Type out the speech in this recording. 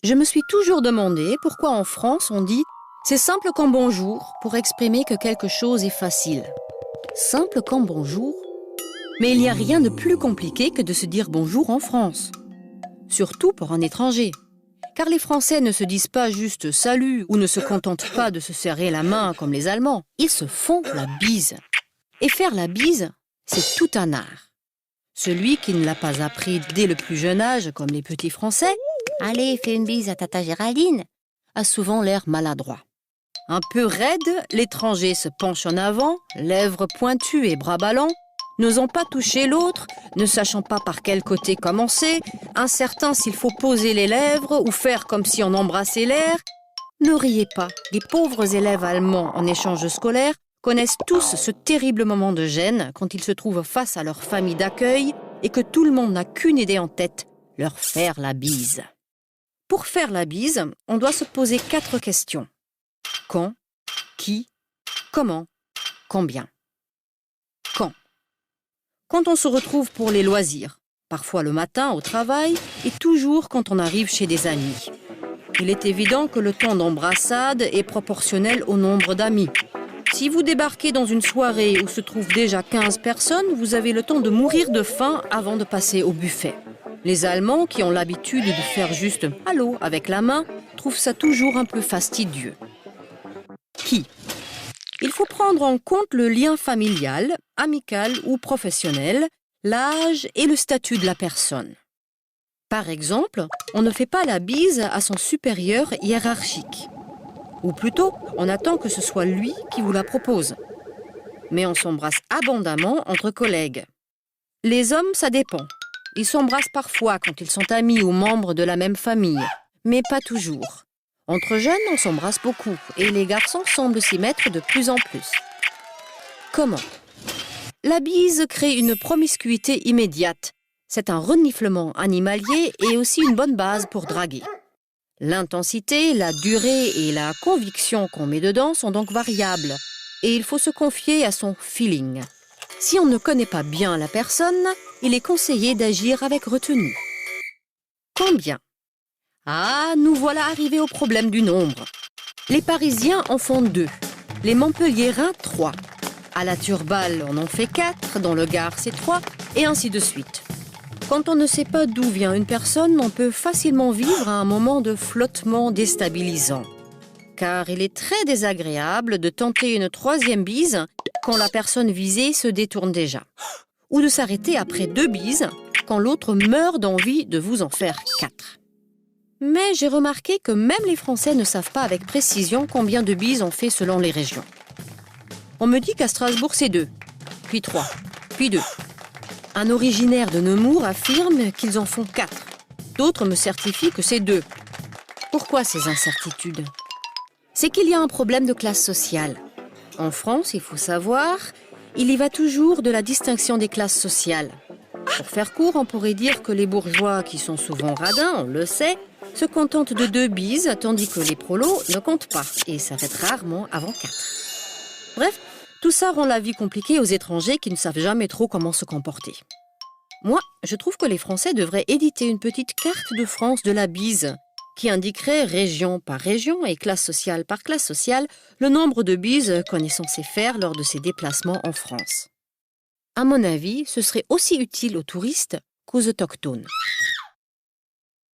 Je me suis toujours demandé pourquoi en France on dit « c'est simple comme bonjour » pour exprimer que quelque chose est facile. Simple comme bonjour? Mais il n'y a rien de plus compliqué que de se dire bonjour en France. Surtout pour un étranger. Car les Français ne se disent pas juste salut ou ne se contentent pas de se serrer la main comme les Allemands. Ils se font la bise. Et faire la bise, c'est tout un art. Celui qui ne l'a pas appris dès le plus jeune âge, comme les petits Français, « Allez, fais une bise à tata Géraldine », a souvent l'air maladroit. Un peu raide, l'étranger se penche en avant, lèvres pointues et bras ballants, n'osant pas toucher l'autre, ne sachant pas par quel côté commencer, incertain s'il faut poser les lèvres ou faire comme si on embrassait l'air. Ne riez pas, les pauvres élèves allemands en échange scolaire connaissent tous ce terrible moment de gêne quand ils se trouvent face à leur famille d'accueil et que tout le monde n'a qu'une idée en tête, leur faire la bise. Pour faire la bise, on doit se poser 4 questions. Quand, qui, comment, combien. Quand? Quand on se retrouve pour les loisirs, parfois le matin au travail et toujours quand on arrive chez des amis. Il est évident que le temps d'embrassade est proportionnel au nombre d'amis. Si vous débarquez dans une soirée où se trouvent déjà 15 personnes, vous avez le temps de mourir de faim avant de passer au buffet. Les Allemands, qui ont l'habitude de faire juste « allô » avec la main, trouvent ça toujours un peu fastidieux. Qui? Il faut prendre en compte le lien familial, amical ou professionnel, l'âge et le statut de la personne. Par exemple, on ne fait pas la bise à son supérieur hiérarchique. Ou plutôt, on attend que ce soit lui qui vous la propose. Mais on s'embrasse abondamment entre collègues. Les hommes, ça dépend. Ils s'embrassent parfois quand ils sont amis ou membres de la même famille, mais pas toujours. Entre jeunes, on s'embrasse beaucoup et les garçons semblent s'y mettre de plus en plus. Comment? La bise crée une promiscuité immédiate. C'est un reniflement animalier et aussi une bonne base pour draguer. L'intensité, la durée et la conviction qu'on met dedans sont donc variables et il faut se confier à son feeling. Si on ne connaît pas bien la personne, il est conseillé d'agir avec retenue. Combien? Ah, nous voilà arrivés au problème du nombre. Les Parisiens en font 2, les Montpelliérains 3. À la Turballe, on en fait 4, dans le Gard, c'est 3, et ainsi de suite. Quand on ne sait pas d'où vient une personne, on peut facilement vivre un moment de flottement déstabilisant. Car il est très désagréable de tenter une 3e bise quand la personne visée se détourne déjà. Ou de s'arrêter après 2 bises quand l'autre meurt d'envie de vous en faire 4. Mais j'ai remarqué que même les Français ne savent pas avec précision combien de bises on fait selon les régions. On me dit qu'à Strasbourg c'est 2, puis 3, puis 2. Un originaire de Nemours affirme qu'ils en font 4. D'autres me certifient que c'est 2. Pourquoi ces incertitudes? C'est qu'il y a un problème de classe sociale. En France, il faut savoir, il y va toujours de la distinction des classes sociales. Pour faire court, on pourrait dire que les bourgeois, qui sont souvent radins, on le sait, se contentent de 2 bises, tandis que les prolos ne comptent pas et s'arrêtent rarement avant 4. Bref, tout ça rend la vie compliquée aux étrangers qui ne savent jamais trop comment se comporter. Moi, je trouve que les Français devraient éditer une petite carte de France de la bise qui indiquerait région par région et classe sociale par classe sociale le nombre de bises qu'on est censé faire lors de ses déplacements en France. À mon avis, ce serait aussi utile aux touristes qu'aux autochtones.